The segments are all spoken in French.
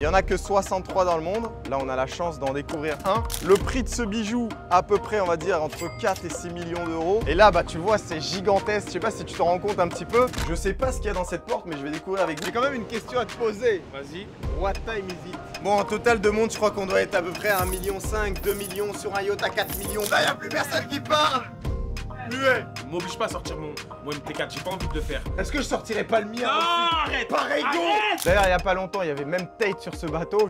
Il n'y en a que 63 dans le monde. Là, on a la chance d'en découvrir un. Le prix de ce bijou, à peu près, on va dire, entre 4 et 6 millions d'euros. Et là, bah, tu vois, c'est gigantesque. Je sais pas si tu t'en rends compte un petit peu. Je sais pas ce qu'il y a dans cette porte, mais je vais découvrir avec vous. J'ai quand même une question à te poser. Vas-y. What time is it? Bon, en total de monde, je crois qu'on doit être à peu près à 1,5 million, 2 millions sur un yacht à 4 millions. Là, il n'y a plus personne qui parle. Muet. M'oblige pas à sortir mon MT4, j'ai pas envie de le faire. Est-ce que je sortirais pas le mien? Non, aussi? arrête. Pareil, go. D'ailleurs, il y a pas longtemps, il y avait même Tate sur ce bateau.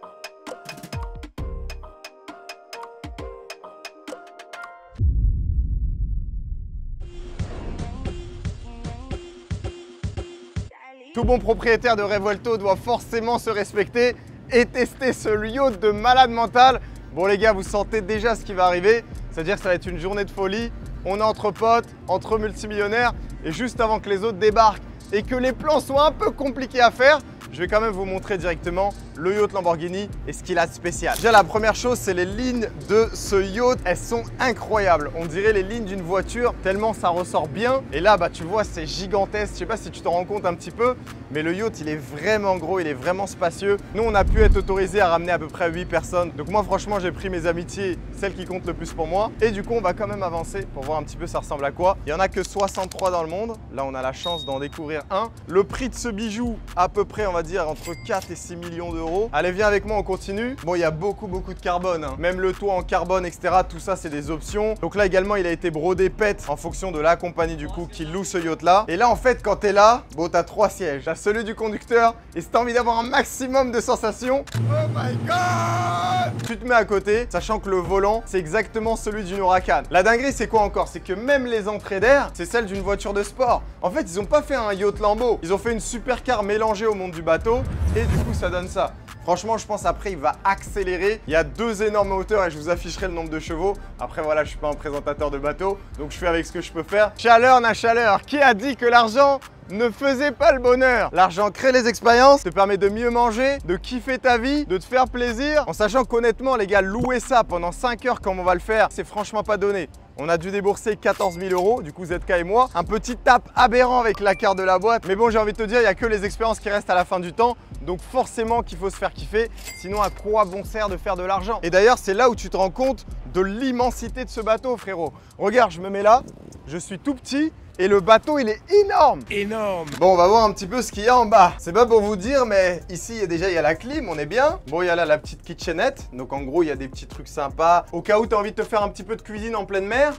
Tout bon propriétaire de Revuelto doit forcément se respecter et tester ce yacht de malade mental. Bon les gars, vous sentez déjà ce qui va arriver, c'est-à-dire que ça va être une journée de folie. On est entre potes, entre multimillionnaires, et juste avant que les autres débarquent et que les plans soient un peu compliqués à faire, je vais quand même vous montrer directement le yacht Lamborghini et ce qu'il a de spécial. Déjà, la première chose, c'est les lignes de ce yacht. Elles sont incroyables. On dirait les lignes d'une voiture, tellement ça ressort bien. Et là, bah, tu vois, c'est gigantesque. Je sais pas si tu t'en rends compte un petit peu, mais le yacht, il est vraiment gros, il est vraiment spacieux. Nous, on a pu être autorisé à ramener à peu près 8 personnes. Donc moi, franchement, j'ai pris mes amitiés, celles qui comptent le plus pour moi. Et du coup, on va quand même avancer pour voir un petit peu ça ressemble à quoi. Il y en a que 63 dans le monde. Là, on a la chance d'en découvrir un. Le prix de ce bijou, à peu près, on va dire, entre 4 et 6 millions d'euros. Allez, viens avec moi, on continue. Bon, il y a beaucoup de carbone, hein. Même le toit en carbone, etc. Tout ça, c'est des options. Donc là, également, il a été brodé PET en fonction de la compagnie, du coup, qui loue ce yacht-là. Et là, en fait, quand t'es là, bon, t'as 3 sièges. T'as celui du conducteur. Et si t'as envie d'avoir un maximum de sensations, oh my god! Tu te mets à côté, sachant que le volant, c'est exactement celui d'une Huracan. La dinguerie, c'est quoi encore? C'est que même les entrées d'air, c'est celle d'une voiture de sport. En fait, ils ont pas fait un yacht Lambo. Ils ont fait une supercar mélangée au monde du bateau. Et du coup, ça donne ça. Franchement, je pense après, il va accélérer. Il y a 2 énormes moteurs et je vous afficherai le nombre de chevaux. Après, voilà, je suis pas un présentateur de bateau, donc je fais avec ce que je peux faire. Chaleur, na chaleur. Qui a dit que l'argent ne faisait pas le bonheur? L'argent crée les expériences, te permet de mieux manger, de kiffer ta vie, de te faire plaisir. En sachant qu'honnêtement, les gars, louer ça pendant 5 heures comme on va le faire, c'est franchement pas donné. On a dû débourser 14 000 euros, du coup ZK et moi. Un petit tape aberrant avec la carte de la boîte. Mais bon, j'ai envie de te dire, il n'y a que les expériences qui restent à la fin du temps. Donc forcément qu'il faut se faire kiffer. Sinon, à quoi bon sert de faire de l'argent? Et d'ailleurs, c'est là où tu te rends compte de l'immensité de ce bateau, frérot. Regarde, je me mets là, je suis tout petit. Et le bateau, il est énorme. Énorme. Bon, on va voir un petit peu ce qu'il y a en bas. C'est pas pour vous dire, mais ici, il y a la clim, on est bien. Bon, il y a là la petite kitchenette. Donc, en gros, il y a des petits trucs sympas. Au cas où tu as envie de te faire un petit peu de cuisine en pleine mer.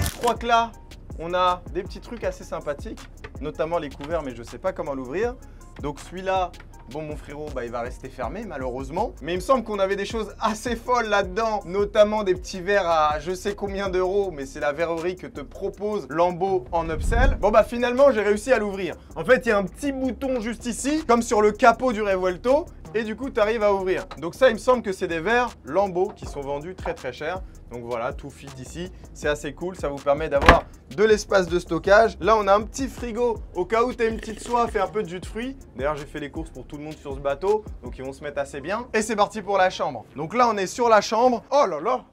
Je crois que là, on a des petits trucs assez sympathiques. Notamment les couverts, mais je sais pas comment l'ouvrir. Donc, celui-là... Bon, mon frérot, bah, il va rester fermé, malheureusement. Mais il me semble qu'on avait des choses assez folles là-dedans, notamment des petits verres à je sais combien d'euros, mais c'est la verrerie que te propose Lambo en upsell. Bon, bah, finalement, j'ai réussi à l'ouvrir. En fait, il y a un petit bouton juste ici, comme sur le capot du Revuelto, et du coup, tu arrives à ouvrir. Donc ça, il me semble que c'est des verres Lambo qui sont vendus très cher. Donc voilà, tout fit ici, c'est assez cool, ça vous permet d'avoir de l'espace de stockage. Là, on a un petit frigo au cas où tu as une petite soif et un peu de jus de fruits. D'ailleurs, j'ai fait les courses pour tout le monde sur ce bateau, donc ils vont se mettre assez bien. Et c'est parti pour la chambre. Donc là, on est sur la chambre. Oh là là!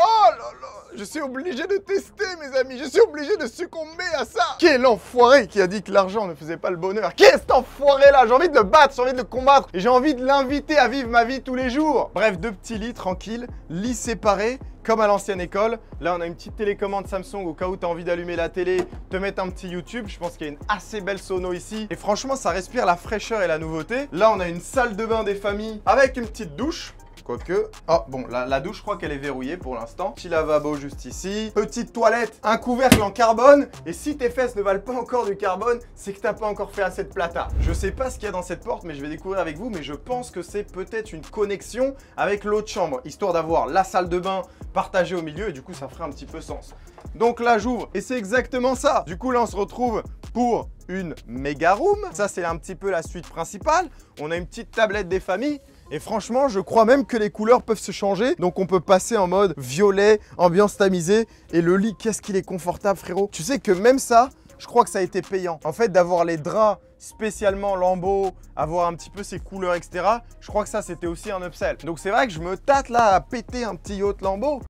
Oh là là! Je suis obligé de tester, mes amis. Je suis obligé de succomber à ça. Quel enfoiré qui a dit que l'argent ne faisait pas le bonheur? Qui est cet enfoiré-là? J'ai envie de le battre, j'ai envie de le combattre. Et j'ai envie de l'inviter à vivre ma vie tous les jours. Bref, 2 petits lits tranquilles, lits séparés, comme à l'ancienne école. Là, on a une petite télécommande Samsung au cas où tu as envie d'allumer la télé, te mettre un petit YouTube. Je pense qu'il y a une assez belle sono ici. Et franchement, ça respire la fraîcheur et la nouveauté. Là, on a une salle de bain des familles avec une petite douche. Quoique, oh bon, la douche, je crois qu'elle est verrouillée pour l'instant. Petit lavabo juste ici. Petite toilette, un couvercle en carbone. Et si tes fesses ne valent pas encore du carbone, c'est que t'as pas encore fait assez de plata. Je sais pas ce qu'il y a dans cette porte, mais je vais découvrir avec vous. Mais je pense que c'est peut-être une connexion avec l'autre chambre, histoire d'avoir la salle de bain partagée au milieu. Et du coup, ça ferait un petit peu sens. Donc là, j'ouvre et c'est exactement ça. Du coup, là, on se retrouve pour une méga room. Ça, c'est un petit peu la suite principale. On a une petite tablette des familles. Et franchement, je crois même que les couleurs peuvent se changer. Donc on peut passer en mode violet, ambiance tamisée. Et le lit, qu'est-ce qu'il est confortable, frérot. Tu sais que même ça, je crois que ça a été payant. En fait, d'avoir les draps spécialement Lambo, avoir un petit peu ces couleurs, etc. Je crois que ça, c'était aussi un upsell. Donc c'est vrai que je me tâte là à péter un petit yacht Lambo.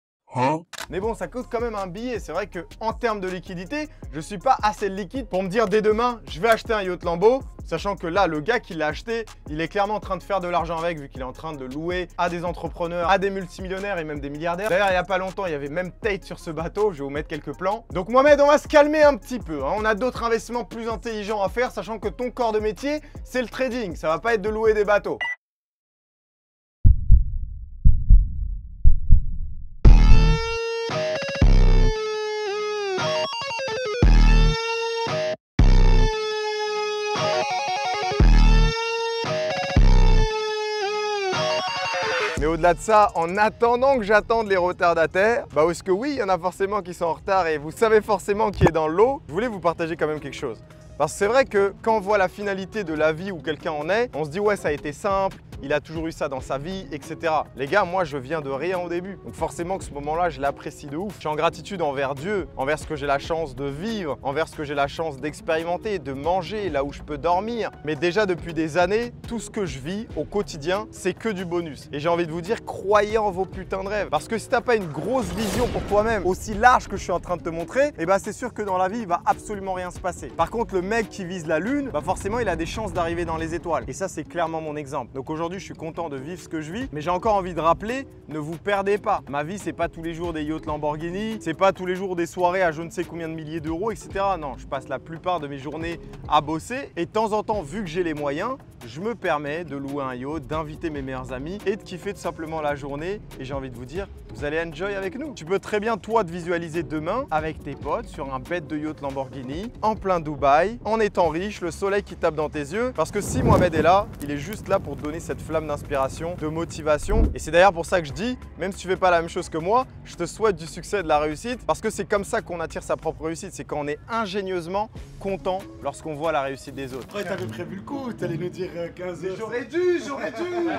Mais bon, ça coûte quand même un billet. C'est vrai que en termes de liquidité, je suis pas assez liquide pour me dire dès demain, je vais acheter un yacht Lambo. Sachant que là, le gars qui l'a acheté, il est clairement en train de faire de l'argent avec, vu qu'il est en train de le louer à des entrepreneurs, à des multimillionnaires et même des milliardaires. D'ailleurs, il n'y a pas longtemps, il y avait même Tate sur ce bateau. Je vais vous mettre quelques plans. Donc Mohamed, on va se calmer un petit peu, hein. On a d'autres investissements plus intelligents à faire, sachant que ton corps de métier, c'est le trading. Ça va pas être de louer des bateaux. Mais au-delà de ça, en attendant que j'attende les retardataires, bah parce que oui, il y en a forcément qui sont en retard et vous savez forcément qui est dans l'eau, je voulais vous partager quand même quelque chose. Parce que c'est vrai que quand on voit la finalité de la vie où quelqu'un en est, on se dit ouais, ça a été simple, il a toujours eu ça dans sa vie, etc. Les gars, moi je viens de rien au début. Donc forcément que ce moment-là, je l'apprécie de ouf. Je suis en gratitude envers Dieu, envers ce que j'ai la chance de vivre, envers ce que j'ai la chance d'expérimenter, de manger, là où je peux dormir. Mais déjà depuis des années, tout ce que je vis au quotidien, c'est que du bonus. Et j'ai envie de vous dire, croyez en vos putains de rêves. Parce que si t'as pas une grosse vision pour toi-même, aussi large que je suis en train de te montrer, et bah c'est sûr que dans la vie, il va absolument rien se passer. Par contre, le mec qui vise la lune, bah forcément, il a des chances d'arriver dans les étoiles. Et ça, c'est clairement mon exemple. Donc aujourd'hui, je suis content de vivre ce que je vis, mais j'ai encore envie de rappeler, ne vous perdez pas. Ma vie, c'est pas tous les jours des yachts Lamborghini, c'est pas tous les jours des soirées à je ne sais combien de milliers d'euros, etc. Non, je passe la plupart de mes journées à bosser et de temps en temps, vu que j'ai les moyens, je me permets de louer un yacht, d'inviter mes meilleurs amis et de kiffer tout simplement la journée. Et j'ai envie de vous dire, vous allez enjoy avec nous. Tu peux très bien, toi, te visualiser demain avec tes potes sur un bête de yacht Lamborghini, en plein Dubaï, en étant riche, le soleil qui tape dans tes yeux. Parce que si Mohamed est là, il est juste là pour te donner cette flamme d'inspiration, de motivation. Et c'est d'ailleurs pour ça que je dis, même si tu fais pas la même chose que moi, je te souhaite du succès, de la réussite. Parce que c'est comme ça qu'on attire sa propre réussite. C'est quand on est ingénieusement content lorsqu'on voit la réussite des autres. Ouais, t'avais prévu le coup, t'allais nous dire 15 heures. J'aurais dû Je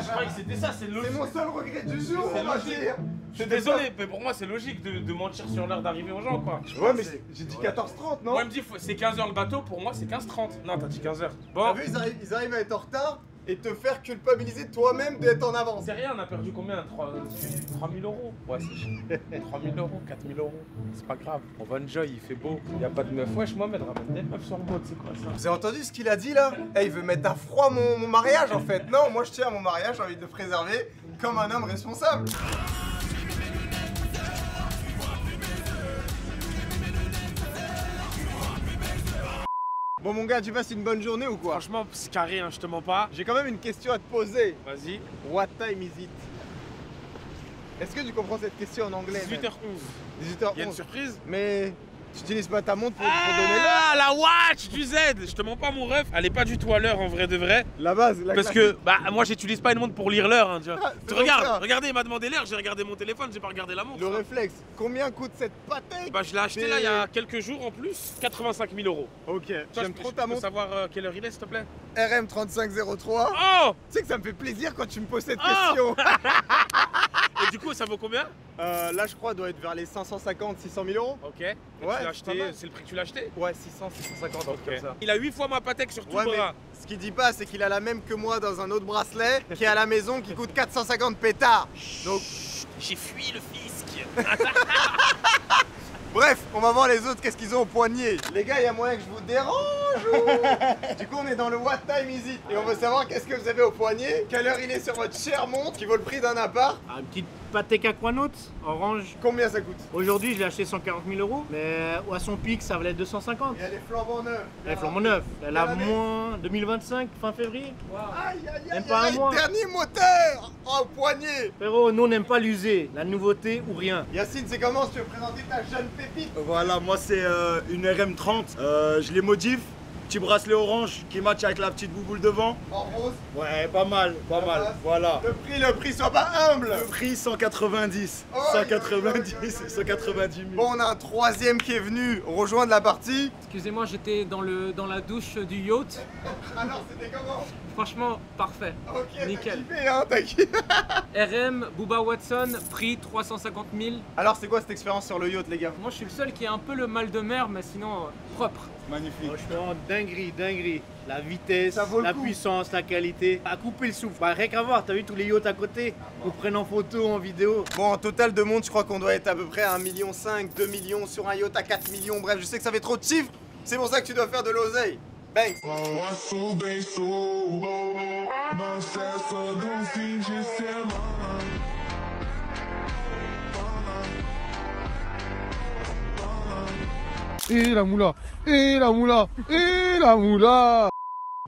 croyais que c'était ça, c'est logique. C'est mon seul regret du jour, C'est on va logique. dire. Je suis désolé, mais pour moi c'est logique de mentir sur l'heure d'arrivée aux gens quoi. Ouais, mais j'ai dit 14h30, non? Moi il me dit c'est 15h le bateau, pour moi c'est 15h30. Non, t'as dit 15h. Bon, T'as vu, ils arrivent à être en retard et te faire culpabiliser toi-même d'être en avance. c'est rien, on a perdu combien 3 000 euros. Ouais, c'est cher. 3 000 euros, 4 000 euros. C'est pas grave. On va enjoy, il fait beau. Il y a pas de meuf. Wesh, Mohamed, ramène des meufs sur le boat, c'est quoi ça? Vous avez entendu ce qu'il a dit là? Eh, il veut mettre à froid mon mariage en fait. Non, moi je tiens à mon mariage, j'ai envie de le préserver comme un homme responsable. Bon mon gars, tu passes une bonne journée ou quoi? Franchement, c'est carré, hein, je te mens pas. J'ai quand même une question à te poser. Vas-y. What time is it? Est-ce que tu comprends cette question en anglais? 18h11. 18h11. Il y a une surprise? Mais tu utilises pas ta montre pour donner l'heure? Ah, la watch du Z. Je te mens pas mon ref. Elle est pas du tout à l'heure en vrai de vrai. La base, la Parce classique. que bah moi j'utilise pas une montre pour lire l'heure hein, tu vois. Ah, Tu c'est regardes, pour ça. regardez, il m'a demandé l'heure, j'ai regardé mon téléphone, j'ai pas regardé la montre. Le réflexe. Combien coûte cette pâtée? Bah je l'ai acheté là il y a quelques jours en plus, 85 000 euros. Ok, Toi, j'aime trop ta Je peux montre. savoir quelle heure il est s'il te plaît? RM3503. Oh. Tu sais que ça me fait plaisir quand tu me poses cette Oh. question. Et du coup ça vaut combien? Là, je crois, doit être vers les 550, 600 000 euros. Ok. Et tu l'as c'est pas acheté, mal. c'est le prix que tu l'as acheté? Ouais, 600, 650, un truc comme ça. Il a 8 fois ma Patek sur tout Ouais, le mais bras. ce qu'il dit pas, c'est qu'il a la même que moi dans un autre bracelet qui est à la maison qui coûte 450 pétards. Donc, J'ai fui le fisc. bref, on va voir les autres, qu'est-ce qu'ils ont au poignet. Les gars, il y a moyen que je vous dérange ou... Du coup, on est dans le What Time Is It et on veut savoir qu'est-ce que vous avez au poignet, quelle heure il est sur votre chère montre qui vaut le prix d'un appart. Un petit Patek Aquanaut, orange. Combien ça coûte? Aujourd'hui, je l'ai acheté 140 000 euros, mais à son pic, ça valait 250. Et elle est flambant neuve. Elle est flambant neuf. Elle a Quelle année? moins 2025, fin février. Aïe aïe aïe, Même pas un aïe, mois. dernier moteur au poignet. Frérot, nous on n'aime pas l'user, la nouveauté ou rien. Yacine, c'est comment si tu veux présenter ta jeune pépite? Voilà, moi c'est une RM30. Je les modifie. Petit bracelet orange qui match avec la petite bouboule devant. En rose. Ouais, pas mal, pas mal. passe. Voilà. Le prix, sois pas humble. Le prix 190. Oh, 190, 190 000. Bon, on a un troisième qui est venu rejoindre la partie. Excusez-moi, j'étais dans la douche du yacht. Alors, c'était comment? Franchement, parfait. Ok, Nickel. t'as kiffé, hein, t'as kiffé. RM, Booba Watson, prix 350 000. Alors c'est quoi cette expérience sur le yacht les gars? Moi je suis le seul qui a un peu le mal de mer, mais sinon propre. Magnifique. Franchement, dinguerie, dinguerie. La vitesse, Ça vaut le la coup. puissance, la qualité. À couper le souffle. Bah, rien qu'à voir, t'as vu tous les yachts à côté? Vous prennent en photo, en vidéo. Bon, en total de monde, je crois qu'on doit être à peu près à 1,5 million, 2 millions sur un yacht à 4 millions. Bref, je sais que ça fait trop de chiffres. C'est pour ça que tu dois faire de l'oseille. Bang. Et la moula, et la moula, et la moula.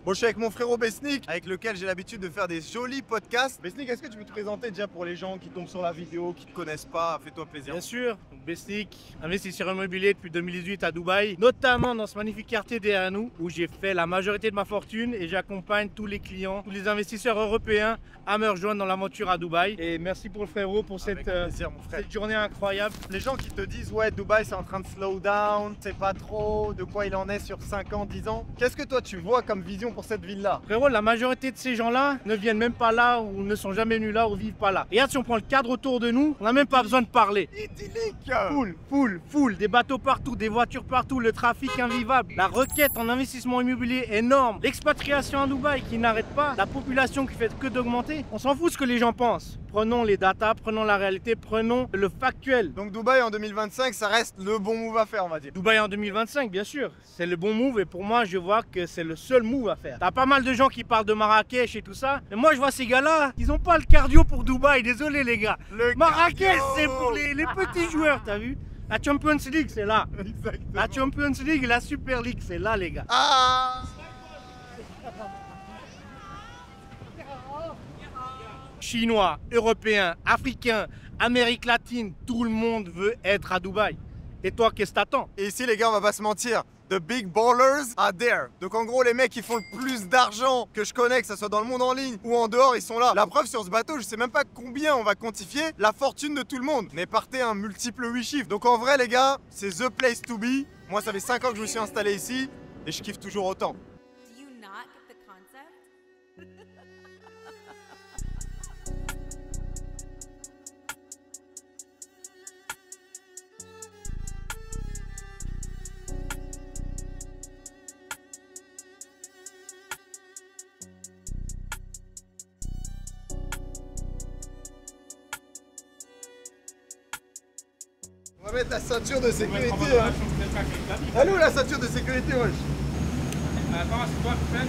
Bon, je suis avec mon frérot Besnik, avec lequel j'ai l'habitude de faire des jolis podcasts. Besnik, est-ce que tu peux te présenter déjà pour les gens qui tombent sur la vidéo, qui te connaissent pas? Fais-toi plaisir. Bien sûr, Besnik, investisseur immobilier depuis 2018 à Dubaï, notamment dans ce magnifique quartier derrière nous, où j'ai fait la majorité de ma fortune et j'accompagne tous les clients, tous les investisseurs européens à me rejoindre dans l'aventure à Dubaï. Et merci pour le frérot pour Avec plaisir, mon frère. cette journée incroyable. Les gens qui te disent ouais Dubaï c'est en train de slow down, c'est pas trop de quoi il en est sur 5 ans, 10 ans. Qu'est-ce que toi tu vois comme vision pour cette ville là? Frérot, la majorité de ces gens-là ne viennent même pas là ou ne sont jamais venus là ou vivent pas là. Regarde, si on prend le cadre autour de nous, on n'a même pas besoin de parler. Idyllique. Full, des bateaux partout, des voitures partout, le trafic invivable, la requête en investissement immobilier énorme, l'expatriation à Dubaï qui n'arrête pas, la population qui fait que d'augmenter. On s'en fout ce que les gens pensent. Prenons les datas, prenons la réalité, prenons le factuel. Donc Dubaï en 2025 ça reste le bon move à faire on va dire. Dubaï en 2025, bien sûr, c'est le bon move et pour moi, je vois que c'est le seul move à faire. T'as pas mal de gens qui parlent de Marrakech et tout ça, mais moi je vois ces gars-là, ils ont pas le cardio pour Dubaï, désolé les gars. Marrakech, c'est pour les petits joueurs, t'as vu? La Champions League, c'est là. Exactement. La Champions League et la Super League, c'est là, les gars. Ah. Chinois, Européens, Africains, Amérique latine, tout le monde veut être à Dubaï. Et toi, qu'est-ce que t'attends? Et ici les gars on va pas se mentir, the big ballers are there. Donc en gros les mecs qui font le plus d'argent que je connais, que ce soit dans le monde en ligne ou en dehors, ils sont là. La preuve sur ce bateau, je sais même pas combien on va quantifier la fortune de tout le monde. Mais partez un multiple 8 chiffres. Donc en vrai les gars, c'est the place to be. Moi ça fait 5 ans que je me suis installé ici et je kiffe toujours autant. Do you not get the concept? On va mettre la ceinture de sécurité. Hein. Allô la ceinture de sécurité wesh. Attends, c'est toi qui fais?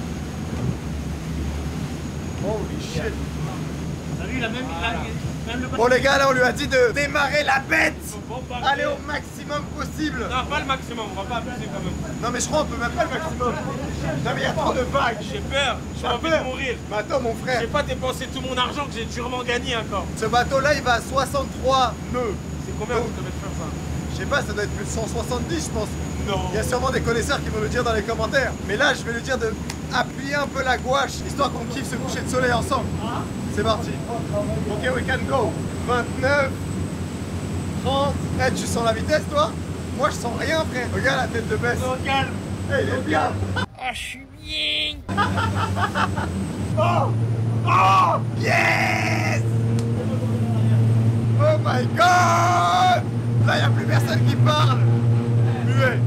Holy shit. T'as vu, il a même le Bon les gars là on lui a dit de démarrer la bête. Allez au maximum possible. Non, pas le maximum, on va pas abuser quand même. Non mais je crois on peut même pas le maximum. Non mais il y a trop de vagues. J'ai peur, j'ai T'as envie peur? de mourir. Mais attends mon frère, J'ai pas dépensé tout mon argent que j'ai durement gagné encore. ce bateau là il va à 63 nœuds. C'est combien vous devez faire ça? Je sais pas, ça doit être plus de 170 je pense. Non. Il y a sûrement des connaisseurs qui vont le dire dans les commentaires. Mais là je vais lui dire de appuyer un peu la gouache, histoire qu'on kiffe ce coucher de soleil ensemble. C'est parti. Ok, we can go. 29, 30. Eh, tu sens la vitesse toi? Moi je sens rien frère. Regarde la tête de baisse. calme. Eh, il est bien. Ah, je suis bien. Oh! Oh! Yes! Oh my god! Là, il a plus personne qui parle! Muet!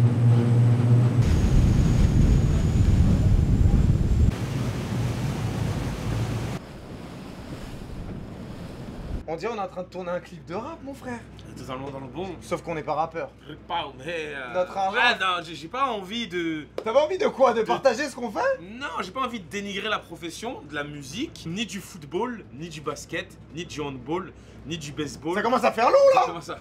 On dirait on est en train de tourner un clip de rap, mon frère. Totalement dans le bon. Sauf qu'on n'est pas rappeur. Pas, mais. Notre argent. Ah non, j'ai pas envie de. T'avais envie de quoi? De partager ce qu'on fait? Non, j'ai pas envie de dénigrer la profession de la musique, ni du football, ni du basket, ni du handball, ni du baseball. Ça commence à faire long là! Comment ça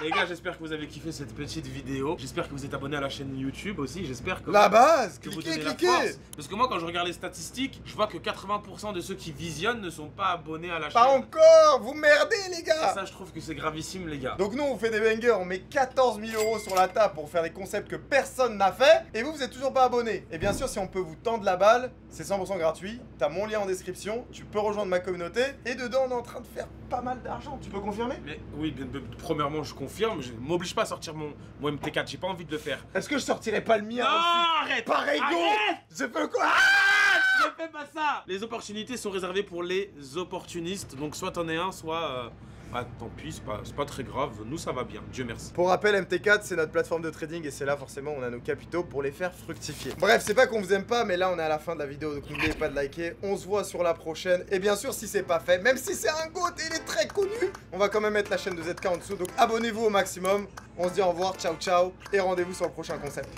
Les gars, j'espère que vous avez kiffé cette petite vidéo. J'espère que vous êtes abonnés à la chaîne YouTube aussi. J'espère que La base! que vous Cliquez, donnez la cliquez! force. Parce que moi, quand je regarde les statistiques, je vois que 80% de ceux qui visionnent ne sont pas abonnés à la chaîne. Pas encore! Vous merdez les Et gars! ça, je trouve que c'est gravissime, les gars. Donc nous on fait des bangers, on met 14 000 € sur la table pour faire des concepts que personne n'a fait. Et vous êtes toujours pas abonné. Et bien sûr si on peut vous tendre la balle, c'est 100% gratuit. T'as mon lien en description, tu peux rejoindre ma communauté. Et dedans on est en train de faire pas mal d'argent, tu peux confirmer? Mais oui, premièrement, je confirme. Je m'oblige pas à sortir mon MT4, j'ai pas envie de le faire. Est-ce que je sortirais pas le mien Non, aussi? arrête! Par ego! Arrête! Je peux quoi? Ah Ne fais pas ça. Les opportunités sont réservées pour les opportunistes. Donc soit t'en es un, soit... bah tant pis, c'est pas très grave. Nous ça va bien, Dieu merci. Pour rappel, MT4 c'est notre plateforme de trading et c'est là forcément on a nos capitaux pour les faire fructifier. Bref, c'est pas qu'on vous aime pas, mais là on est à la fin de la vidéo, donc n'oubliez pas de liker. On se voit sur la prochaine. Et bien sûr, si c'est pas fait, même si c'est un GOAT et il est très connu, on va quand même mettre la chaîne de ZK en dessous. Donc abonnez-vous au maximum. On se dit au revoir, ciao ciao, et rendez-vous sur le prochain concept.